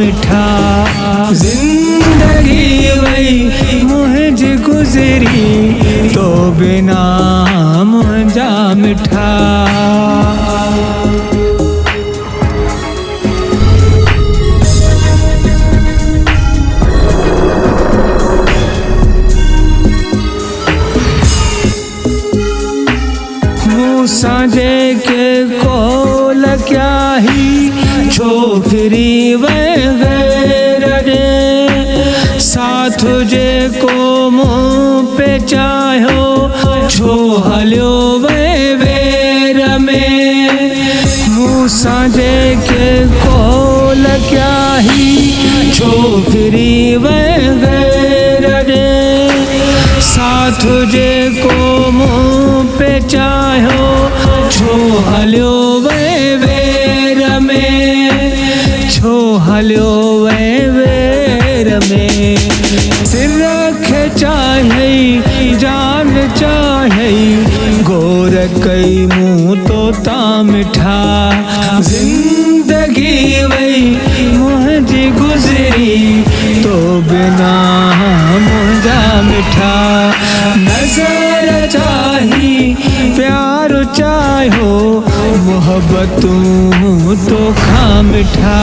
मिठा जिंदगी वही मुझे गुजरी तो बिना मुझा मिठा सांझे के कोल क्या ही छोकरी वगैर रे साथ जे को मुँह पे चाहो छो हलो वेर में मुँह सांझे के कोल क्या ही छोकरी वगैर रे साथ जे को मुँह पे चाहो छो हलो वेर में छो हलो वेर में सिर रखे चाहे जान चाहे गोर कई मुँह तो ता मिठा जिंदगी वही मुझे गुजरी तो बिना मुझा मिठा नजर चाही प्यार चाहो मोहब्बतूं तो खा मिठा।